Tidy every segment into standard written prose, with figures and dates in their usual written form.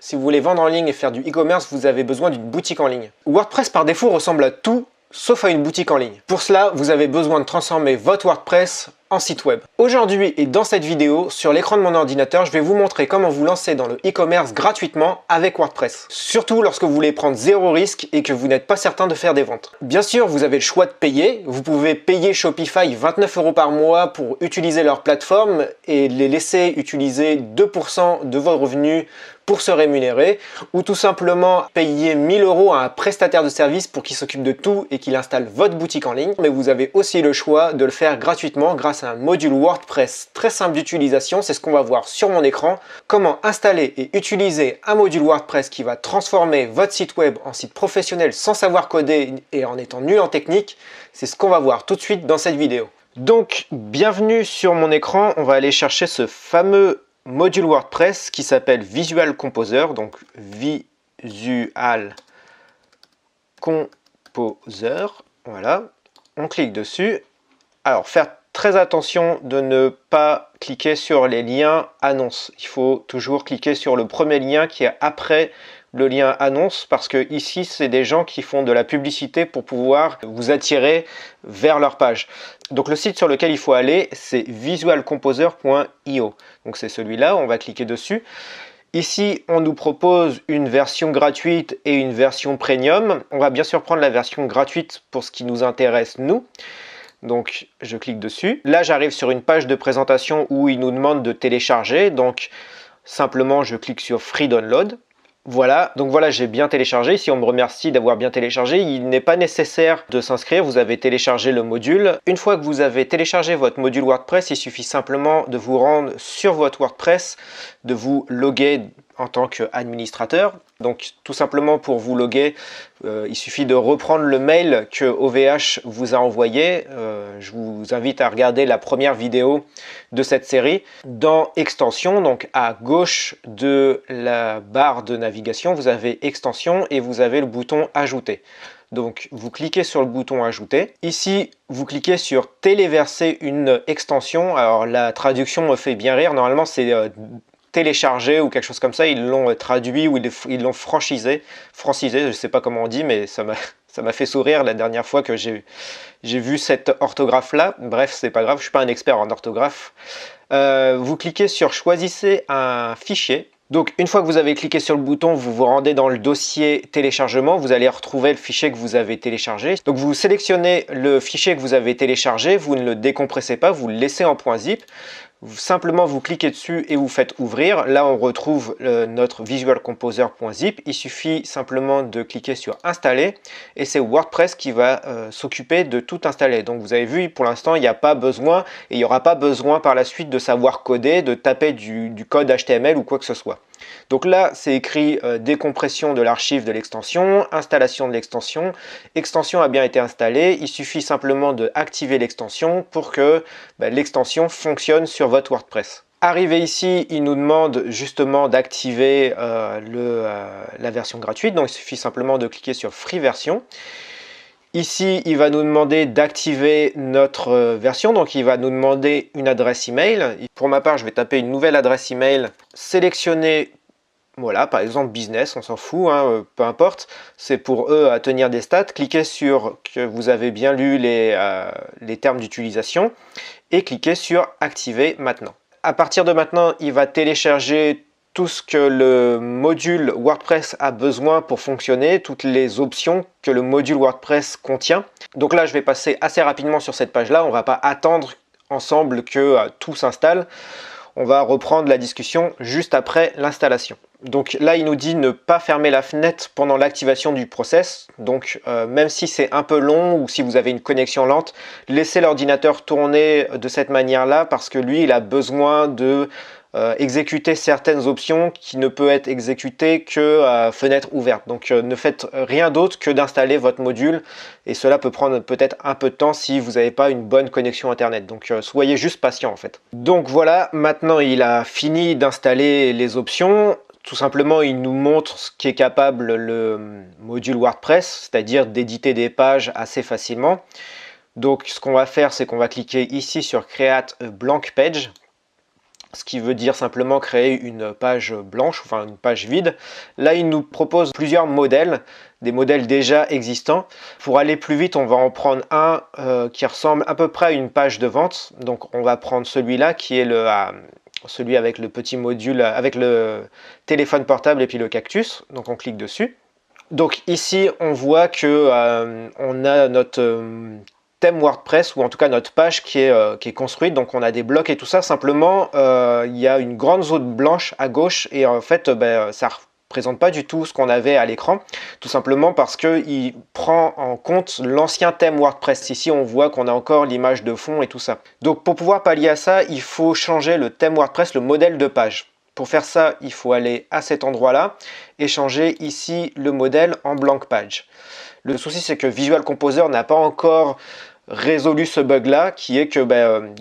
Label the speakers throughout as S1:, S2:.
S1: Si vous voulez vendre en ligne et faire du e-commerce, vous avez besoin d'une boutique en ligne. WordPress par défaut ressemble à tout sauf à une boutique en ligne. Pour cela, vous avez besoin de transformer votre WordPress en site web. Aujourd'hui et dans cette vidéo, sur l'écran de mon ordinateur, je vais vous montrer comment vous lancer dans le e-commerce gratuitement avec WordPress. Surtout lorsque vous voulez prendre zéro risque et que vous n'êtes pas certain de faire des ventes. Bien sûr, vous avez le choix de payer. Vous pouvez payer Shopify 29 € par mois pour utiliser leur plateforme et les laisser utiliser 2% de vos revenus pour se rémunérer, ou tout simplement payer 1000 € à un prestataire de service pour qu'il s'occupe de tout et qu'il installe votre boutique en ligne. Mais vous avez aussi le choix de le faire gratuitement grâce à un module WordPress très simple d'utilisation. C'est ce qu'on va voir sur mon écran. Comment installer et utiliser un module WordPress qui va transformer votre site web en site professionnel sans savoir coder et en étant nul en technique. C'est ce qu'on va voir tout de suite dans cette vidéo. Donc, bienvenue sur mon écran. On va aller chercher ce fameux module WordPress qui s'appelle Visual Composer, donc Visual Composer, voilà, on clique dessus. Alors, faire très attention de ne pas cliquer sur les liens annonces. Il faut toujours cliquer sur le premier lien qui est après le lien annonce, parce que ici c'est des gens qui font de la publicité pour pouvoir vous attirer vers leur page. Donc le site sur lequel il faut aller, c'est visualcomposer.io. donc c'est celui-là, on va cliquer dessus. Ici on nous propose une version gratuite et une version premium. On va bien sûr prendre la version gratuite pour ce qui nous intéresse nous. Donc je clique dessus. Là j'arrive sur une page de présentation où il nous demande de télécharger. Donc simplement je clique sur Free Download. Voilà, donc voilà, j'ai bien téléchargé. Ici, on me remercie d'avoir bien téléchargé. Il n'est pas nécessaire de s'inscrire, vous avez téléchargé le module. Une fois que vous avez téléchargé votre module WordPress, il suffit simplement de vous rendre sur votre WordPress, de vous loguer en tant qu'administrateur. Donc tout simplement pour vous loguer, il suffit de reprendre le mail que OVH vous a envoyé. Je vous invite à regarder la première vidéo de cette série. Dans Extensions, donc à gauche de la barre de navigation, vous avez Extensions et vous avez le bouton Ajouter. Donc vous cliquez sur le bouton Ajouter. Ici, vous cliquez sur Téléverser une extension. Alors la traduction me fait bien rire. Normalement, c'est téléchargé ou quelque chose comme ça, ils l'ont traduit ou ils l'ont francisé, je ne sais pas comment on dit, mais ça m'a fait sourire la dernière fois que j'ai vu cette orthographe là. Bref, c'est pas grave, je suis pas un expert en orthographe. Vous cliquez sur choisissez un fichier. Donc une fois que vous avez cliqué sur le bouton, vous vous rendez dans le dossier téléchargement, vous allez retrouver le fichier que vous avez téléchargé. Donc vous sélectionnez le fichier que vous avez téléchargé, vous ne le décompressez pas, vous le laissez en .zip. Simplement vous cliquez dessus et vous faites ouvrir. Là on retrouve notre Visual Composer.zip. Il suffit simplement de cliquer sur installer et c'est WordPress qui va s'occuper de tout installer. Donc vous avez vu, pour l'instant il n'y a pas besoin et il n'y aura pas besoin par la suite de savoir coder, de taper du code HTML ou quoi que ce soit. Donc là c'est écrit décompression de l'archive de l'extension, installation de l'extension. Extension a bien été installée, il suffit simplement de activer l'extension pour que l'extension fonctionne sur votre WordPress. Arrivé ici, il nous demande justement d'activer la version gratuite, donc il suffit simplement de cliquer sur Free Version. Ici, il va nous demander d'activer notre version, donc il va nous demander une adresse email. Pour ma part, je vais taper une nouvelle adresse email, sélectionner, voilà, par exemple business, on s'en fout, hein, peu importe, c'est pour eux à tenir des stats. Cliquez sur que vous avez bien lu les termes d'utilisation et cliquez sur activer maintenant. À partir de maintenant, il va télécharger tout ce que le module WordPress a besoin pour fonctionner, toutes les options que le module WordPress contient. Donc là, je vais passer assez rapidement sur cette page-là. On ne va pas attendre ensemble que tout s'installe. On va reprendre la discussion juste après l'installation. Donc là, il nous dit ne pas fermer la fenêtre pendant l'activation du process. Donc même si c'est un peu long ou si vous avez une connexion lente, laissez l'ordinateur tourner de cette manière-là parce que lui, il a besoin de exécuter certaines options qui ne peuvent être exécutées que à fenêtre ouverte. Donc ne faites rien d'autre que d'installer votre module et cela peut prendre peut-être un peu de temps si vous n'avez pas une bonne connexion internet. Donc soyez juste patient en fait. Donc voilà, maintenant il a fini d'installer les options. Tout simplement, il nous montre ce qui est capable le module WordPress, c'est-à-dire d'éditer des pages assez facilement. Donc ce qu'on va faire, c'est qu'on va cliquer ici sur Create a Blank Page. ce qui veut dire simplement créer une page blanche, enfin une page vide. Là, il nous propose plusieurs modèles, des modèles déjà existants. Pour aller plus vite, on va en prendre un qui ressemble à peu près à une page de vente. Donc on va prendre celui-là qui est celui avec le petit module, avec le téléphone portable et puis le cactus. Donc on clique dessus. Donc ici, on voit que on a notre thème WordPress, ou en tout cas notre page qui est construite. Donc on a des blocs et tout ça. Simplement, il y a une grande zone blanche à gauche et en fait, ça présente pas du tout ce qu'on avait à l'écran, tout simplement parce qu'il prend en compte l'ancien thème WordPress. Ici, on voit qu'on a encore l'image de fond et tout ça. Donc pour pouvoir pallier à ça, il faut changer le thème WordPress, le modèle de page. Pour faire ça, il faut aller à cet endroit-là et changer ici le modèle en blank page. Le souci, c'est que Visual Composer n'a pas encore résolu ce bug-là, qui est que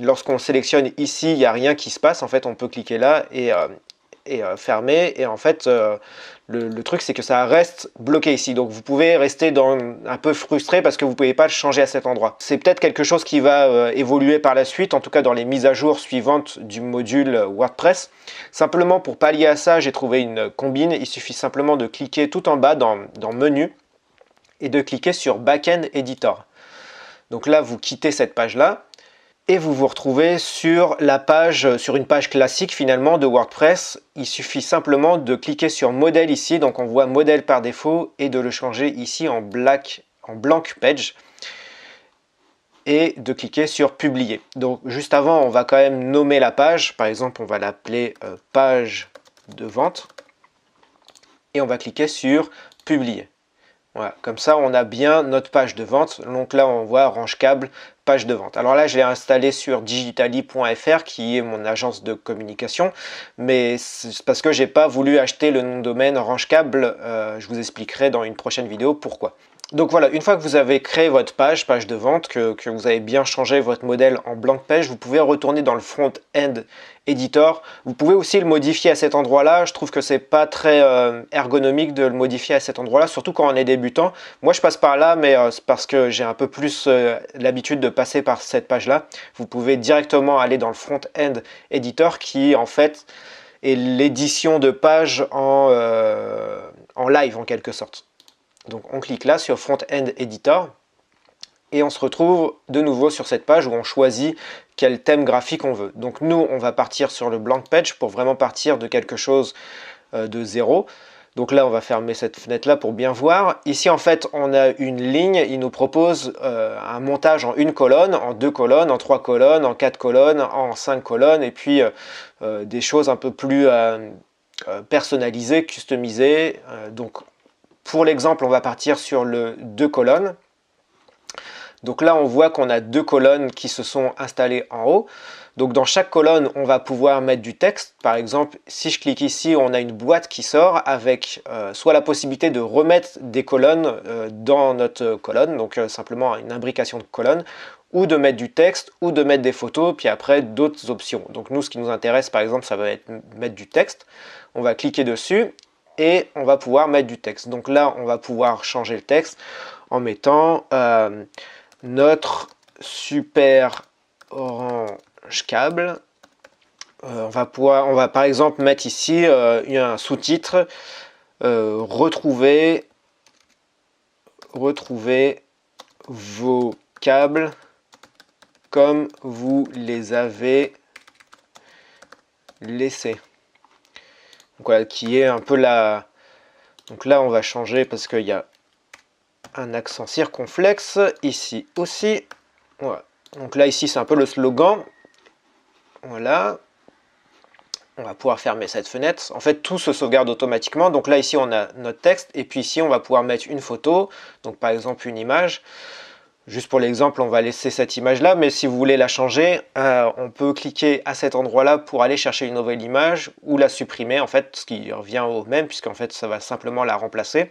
S1: lorsqu'on sélectionne ici, il n'y a rien qui se passe. En fait, on peut cliquer là et fermer. Et en fait, le truc, c'est que ça reste bloqué ici. Donc, vous pouvez rester un peu frustré parce que vous ne pouvez pas le changer à cet endroit. C'est peut-être quelque chose qui va évoluer par la suite, en tout cas dans les mises à jour suivantes du module WordPress. Simplement, pour pallier à ça, j'ai trouvé une combine. Il suffit simplement de cliquer tout en bas dans Menu et de cliquer sur Backend Editor. Donc là, vous quittez cette page-là et vous vous retrouvez sur une page classique finalement de WordPress. Il suffit simplement de cliquer sur modèle ici, donc on voit modèle par défaut, et de le changer ici en blank page et de cliquer sur publier. Donc juste avant, on va quand même nommer la page. Par exemple, on va l'appeler page de vente et on va cliquer sur publier. Voilà, comme ça on a bien notre page de vente. Donc là on voit Range Câble, page de vente. Alors là je l'ai installé sur digitally.fr qui est mon agence de communication, mais c'est parce que j'ai pas voulu acheter le nom de domaine Range Câble. Je vous expliquerai dans une prochaine vidéo pourquoi. Donc voilà, une fois que vous avez créé votre page de vente, que vous avez bien changé votre modèle en blank page, vous pouvez retourner dans le front-end editor. Vous pouvez aussi le modifier à cet endroit-là. Je trouve que c'est pas très ergonomique de le modifier à cet endroit-là, surtout quand on est débutant. Moi, je passe par là, mais c'est parce que j'ai un peu plus l'habitude de passer par cette page-là. Vous pouvez directement aller dans le front-end editor qui, en fait, est l'édition de page en live, en quelque sorte. Donc on clique là sur Front-End Editor et on se retrouve de nouveau sur cette page où on choisit quel thème graphique on veut. Donc nous, on va partir sur le blank page pour vraiment partir de quelque chose de zéro. Donc là, on va fermer cette fenêtre-là pour bien voir. Ici, en fait, on a une ligne. Il nous propose un montage en une colonne, en 2 colonnes, en 3 colonnes, en 4 colonnes, en 5 colonnes, et puis des choses un peu plus personnalisées, customisées. Donc pour l'exemple, on va partir sur le 2 colonnes. Donc là, on voit qu'on a 2 colonnes qui se sont installées en haut. Donc dans chaque colonne, on va pouvoir mettre du texte. Par exemple, si je clique ici, on a une boîte qui sort avec soit la possibilité de remettre des colonnes dans notre colonne, donc simplement une imbrication de colonnes, ou de mettre du texte, ou de mettre des photos, puis après d'autres options. Donc nous, ce qui nous intéresse, par exemple, ça va être mettre du texte. On va cliquer dessus et on va pouvoir mettre du texte. Donc là, on va pouvoir changer le texte en mettant notre super orange câble. On va par exemple mettre ici un sous-titre retrouver vos câbles comme vous les avez laissés. Donc voilà, qui est un peu la... Donc là, on va changer parce qu'il y a un accent circonflexe. Ici aussi. Voilà. Donc là, ici, c'est un peu le slogan. Voilà. On va pouvoir fermer cette fenêtre. En fait, tout se sauvegarde automatiquement. Donc là, ici, on a notre texte. Et puis ici, on va pouvoir mettre une photo. Donc par exemple, une image. Juste pour l'exemple, on va laisser cette image-là, mais si vous voulez la changer, on peut cliquer à cet endroit-là pour aller chercher une nouvelle image ou la supprimer, en fait, ce qui revient au même, puisqu'en fait, ça va simplement la remplacer.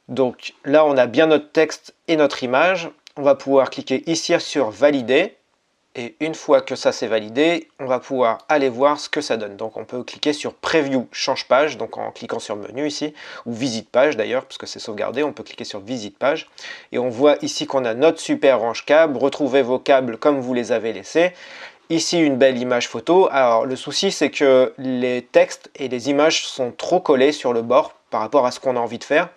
S1: Donc là, on a bien notre texte et notre image. On va pouvoir cliquer ici sur Valider. Et une fois que ça c'est validé, on va pouvoir aller voir ce que ça donne. Donc on peut cliquer sur Preview Change Page, donc en cliquant sur Menu ici, ou Visite Page d'ailleurs, puisque c'est sauvegardé, on peut cliquer sur Visite Page. Et on voit ici qu'on a notre super orange câble, retrouvez vos câbles comme vous les avez laissés. Ici, une belle image photo. Alors, le souci, c'est que les textes et les images sont trop collés sur le bord par rapport à ce qu'on a envie de faire.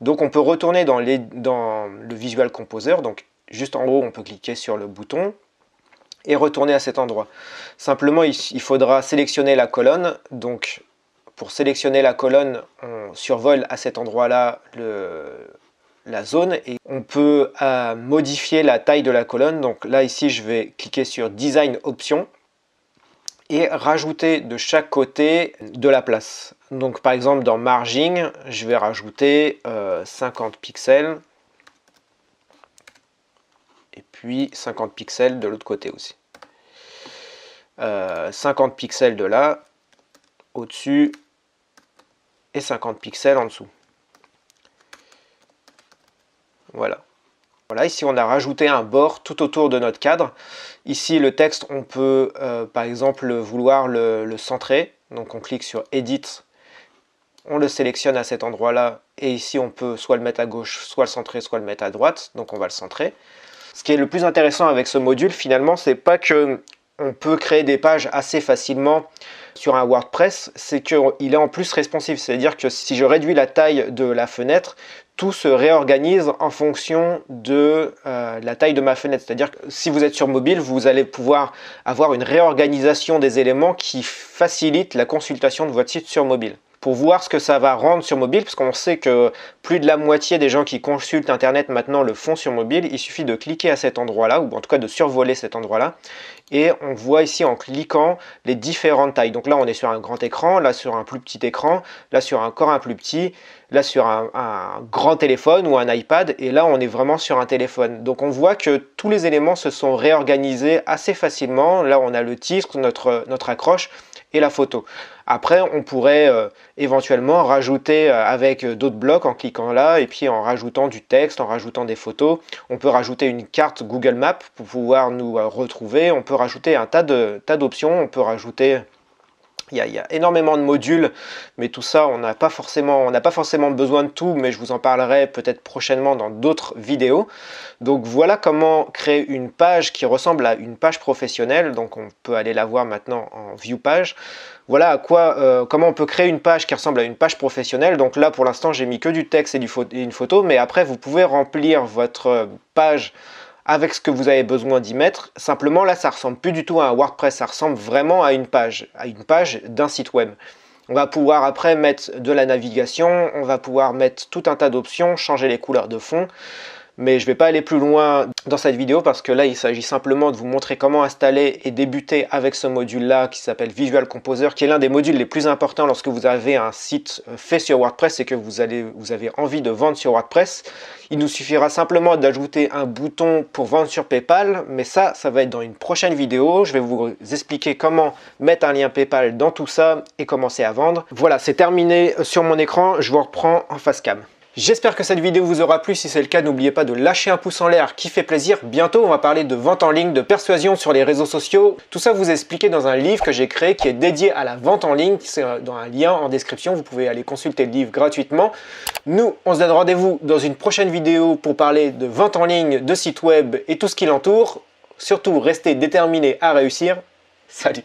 S1: Donc, on peut retourner dans le Visual Composer. Donc, juste en haut, on peut cliquer sur le bouton et retourner à cet endroit. Simplement, il faudra sélectionner la colonne. Donc, pour sélectionner la colonne, on survole à cet endroit-là la zone et on peut modifier la taille de la colonne. Donc là, ici, je vais cliquer sur Design Options et rajouter de chaque côté de la place. Donc par exemple, dans Margin, je vais rajouter 50 pixels et puis 50 pixels de l'autre côté aussi. 50 pixels de là, au-dessus, et 50 pixels en dessous. Voilà. Voilà, ici on a rajouté un bord tout autour de notre cadre. Ici le texte, on peut par exemple vouloir le centrer. Donc on clique sur Edit, on le sélectionne à cet endroit-là. Et ici on peut soit le mettre à gauche, soit le centrer, soit le mettre à droite. Donc on va le centrer. Ce qui est le plus intéressant avec ce module finalement, c'est pas que on peut créer des pages assez facilement sur un WordPress, c'est qu'il est en plus responsive. C'est-à-dire que si je réduis la taille de la fenêtre, tout se réorganise en fonction de la taille de ma fenêtre. C'est-à-dire que si vous êtes sur mobile, vous allez pouvoir avoir une réorganisation des éléments qui facilite la consultation de votre site sur mobile. Pour voir ce que ça va rendre sur mobile, parce qu'on sait que plus de la moitié des gens qui consultent Internet maintenant le font sur mobile, il suffit de cliquer à cet endroit-là, ou en tout cas de survoler cet endroit-là, et on voit ici en cliquant les différentes tailles. Donc là on est sur un grand écran, là sur un plus petit écran, là sur encore un plus petit, là sur un grand téléphone ou un iPad, et là on est vraiment sur un téléphone. Donc on voit que tous les éléments se sont réorganisés assez facilement. Là on a le titre, notre accroche et la photo. Après on pourrait éventuellement rajouter avec d'autres blocs en cliquant là, et puis en rajoutant du texte, en rajoutant des photos. On peut rajouter une carte Google Maps pour pouvoir nous retrouver. On peut rajouter un tas d'options. On peut rajouter... Il y a énormément de modules, mais tout ça, on n'a pas forcément besoin de tout, mais je vous en parlerai peut-être prochainement dans d'autres vidéos. Donc voilà comment créer une page qui ressemble à une page professionnelle. Donc on peut aller la voir maintenant en View Page. Voilà comment on peut créer une page qui ressemble à une page professionnelle. Donc là, pour l'instant, j'ai mis que du texte et une photo, mais après, vous pouvez remplir votre page avec ce que vous avez besoin d'y mettre. Simplement là, ça ressemble plus du tout à un WordPress, ça ressemble vraiment à une page d'un site web. On va pouvoir après mettre de la navigation, on va pouvoir mettre tout un tas d'options, changer les couleurs de fond. Mais je ne vais pas aller plus loin dans cette vidéo parce que là, il s'agit simplement de vous montrer comment installer et débuter avec ce module-là qui s'appelle Visual Composer, qui est l'un des modules les plus importants lorsque vous avez un site fait sur WordPress et que vous avez envie de vendre sur WordPress. Il nous suffira simplement d'ajouter un bouton pour vendre sur PayPal, mais ça va être dans une prochaine vidéo. Je vais vous expliquer comment mettre un lien PayPal dans tout ça et commencer à vendre. Voilà, c'est terminé sur mon écran. Je vous reprends en face cam. J'espère que cette vidéo vous aura plu. Si c'est le cas, n'oubliez pas de lâcher un pouce en l'air qui fait plaisir. Bientôt, on va parler de vente en ligne, de persuasion sur les réseaux sociaux. Tout ça vous expliqué dans un livre que j'ai créé qui est dédié à la vente en ligne. C'est dans un lien en description. Vous pouvez aller consulter le livre gratuitement. Nous, on se donne rendez-vous dans une prochaine vidéo pour parler de vente en ligne, de site web et tout ce qui l'entoure. Surtout, restez déterminés à réussir. Salut!